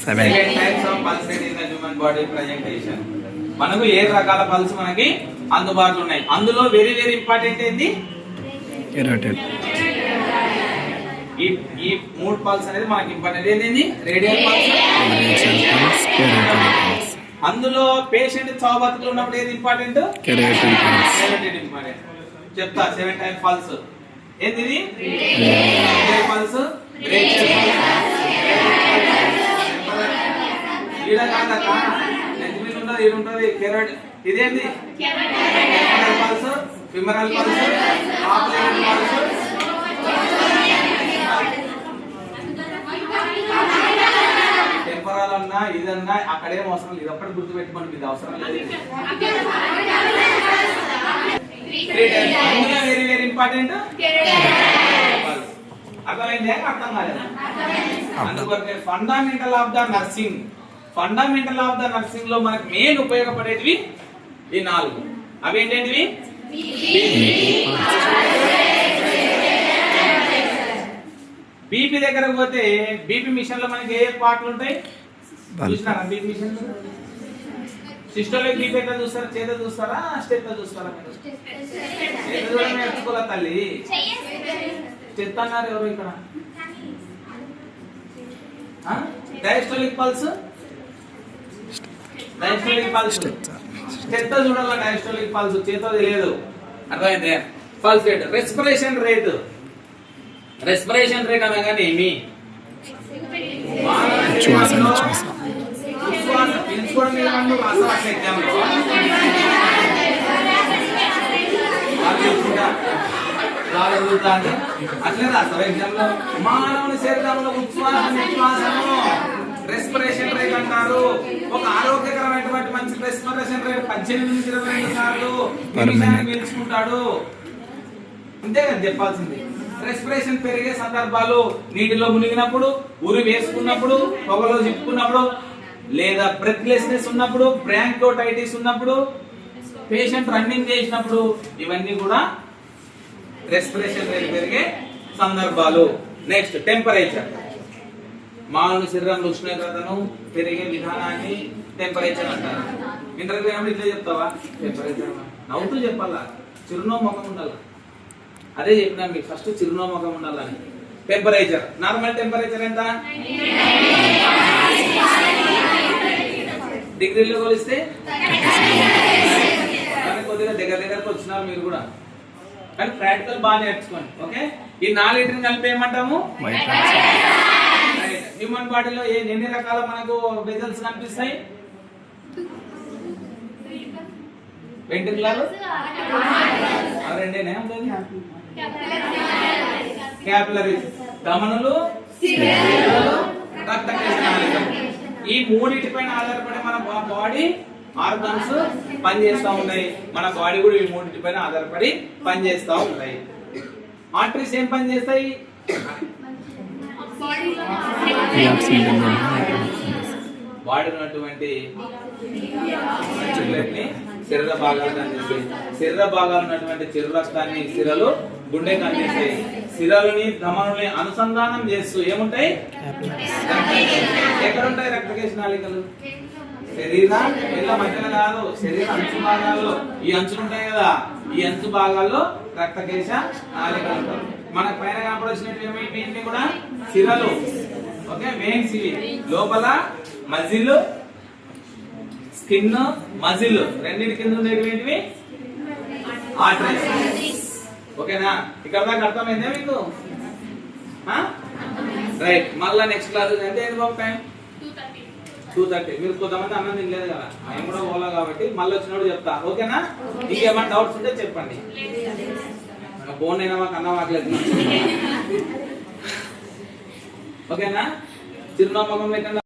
7 types of pulse rate in the human body presentation. మనకు ఏ రకాల పల్స్ మనకి అందుబాటులో ఉన్నాయి. అందులో వెరీ వెరీ ఇంపార్టెంట్ ఏంది? carotid, ఈ 3 పల్స్ అనేది మనకి ఇంపార్టెంట్. ఏంది? Radial pulse, brachial pulse, carotid pulse, అందులో పేషెంట్ చావు బతుకులు ఉన్నప్పుడు ఏది important? carotid pulse, carotid important. చెప్తా 7 టైప్ పల్స్. ఏంది? రేడియల్ పల్స్, బ్రేచియల్ పల్స్, ఈడ కాదక నెజ్మిన్ ఉంటది, ఈడ ఉంటది carotid. ఇదేంది? carotid pulse, femoral pulse, oblated pulse. Temporal అన్నా ఇదన్నా అక్కడేం అవసరం లేదు. అక్కడ గుర్తు పెట్టుకోండి, ఇది అవసరం లేదు. Very very important. అర్థమైంది? అర్థం కాలేదు. అందుకొరకే fundamental of the nursing, fundamental of the nursing లో మనకు మెయిన్ ఉపయోగపడేటివి ఈ 4. అవి ఏంటంటివి? బీపీ దగ్గరకు పోతే బీపీ మిషన్ లో మనకి ఏ పార్ట్లు ఉంటాయి చూసినారా? బీపీ మిషన్ సిస్టోలిక్ బీపీ ఎట్లా చూస్తారా? చేత చూస్తారా? స్టెప్ తో చూస్తారా? మీరు నేర్చుకోవాలా తల్లి. చెత్త అన్నారు ఎవరు ఇక్కడ? డయాస్టోలిక్ పల్స్, డయాస్టోలిక్ పల్స్ చెత్త చూడాలా? డయాస్టోలిక్ పల్స్ చేత లేదు. అర్థమైంది? Pulse rate. Respiration rate, respiration rate అనగానే ఏమి? పీల్చుకోవడం మీద ఎగ్జామ్లో అట్లే రాస్తావు ఎగ్జామ్లో. మానవుని శరీరంలో ఉచ్ఛ్వాస నిశ్వాసము రెస్పిరేషన్ రేట్ అంటారు. ఒక ఆరోగ్యకరమైనటువంటి మంచి రెస్పిరేషన్ రేట్ 18 నుంచి 22 సార్లు నిమిషానికి పీల్చుకుంటాడు. అంతే కదా చెప్పాల్సింది. రెస్పిరేషన్ పెరిగే సందర్భాలు నీటిలో మునిగినప్పుడు, ఉరి వేసుకున్నప్పుడు, పొగలో చిక్కుకున్నప్పుడు, లేదా బ్రెత్లెస్నెస్ ఉన్నప్పుడు, బ్రాంకోటైటిస్ ఉన్నప్పుడు, పేషెంట్ రన్నింగ్ చేసినప్పుడు, ఇవన్నీ కూడా రెస్పిరేషన్ రేట్ పెరిగే సందర్భాలు. Next temperature. మానవుని శరీరంలో ఉష్ణోగ్రతను పెరిగే విధానాన్ని టెంపరేచర్ అంటారు. ఇంటర్వ్యూ అయినప్పుడు ఇట్లా చెప్తావా టెంపరేచర్? నవ్వుతూ చెప్పాలా, చిరునవ్వు ముఖం ఉండాలి. అదే చెప్పినా మీకు ఫస్ట్ చిరునవ్వు ముఖం ఉండాలని. టెంపరేచర్, నార్మల్ టెంపరేచర్ ఎంత? డిగ్రీలో కొలిస్తే కొద్దిగా దగ్గరకు వచ్చినారు మీరు కూడా, కానీ ప్రాక్టికల్ బాగా నేర్చుకోండి. ఓకే, ఈ 4 కలిపి ఏమంటాము? హ్యూమన్ బాడీలో ఎన్ని రకాల మనకు వెజల్స్ కనిపిస్తాయి? వెంట్రుకలు రెండేనే ఉంటుంది. క్యాపిలరీస్, ధమనులు, రక్త కేశనాళికలు. ఈ మూడింటిపైన ఆధారపడి మన బాడీ ఆర్గన్స్ పనిచేస్తూ ఉంటాయి. మన బాడీ కూడా ఈ మూడింటిపైన ఆధారపడి పనిచేస్తూ ఉంటాయి. ఆర్టరీస్ ఏం పని చేస్తాయి? బాడీ ఉన్నటువంటి శరీర భాగాలు అందిస్తాయి. శరీర భాగాలు ఉన్నటువంటి చిరు రక్తాన్ని సిరలు, గుండె అందిస్తాయి. సిరలని ధమనుల్ని అనుసంధానం చేస్తూ ఏముంటాయి? ఎక్కడ ఉంటాయి రక్తకేశ నాళికలు? శరీర మధ్యన కాదు, శరీర అంచు భాగాల్లో. ఈ అంచులు ఉంటాయి కదా, ఈ అంచు భాగాల్లో రక్తకేశ నాళికలు ఉంటాయి. మనకు పైన కనపడొచ్చినవి కూడా సిరలు. Okay, veins. ఇవి లోపల మజిల్, స్కిన్, మజిల్ రెండింటి కింద ఉండేటివి ఆర్టరీస్. ఓకేనా? ఇక్కడ దాకా అర్థమైందా మీకు? రైట్. మళ్ళా నెక్స్ట్ క్లాస్ అంటే ఏంటి బాబు? టైం 2:30. మీరు కొంతమంది అన్నం తినలేదు కదా, మేము కూడా పోలా కాబట్టి మళ్ళీ వచ్చినప్పుడు చెప్తా. ఓకేనా? ఇంకేమైనా డౌట్స్ ఉంటే చెప్పండి. ఫోన్ అయినా మాకు అన్నం ఆకలేదు. ఓకేనా? చిరునవ్వు ముఖం లేకుండా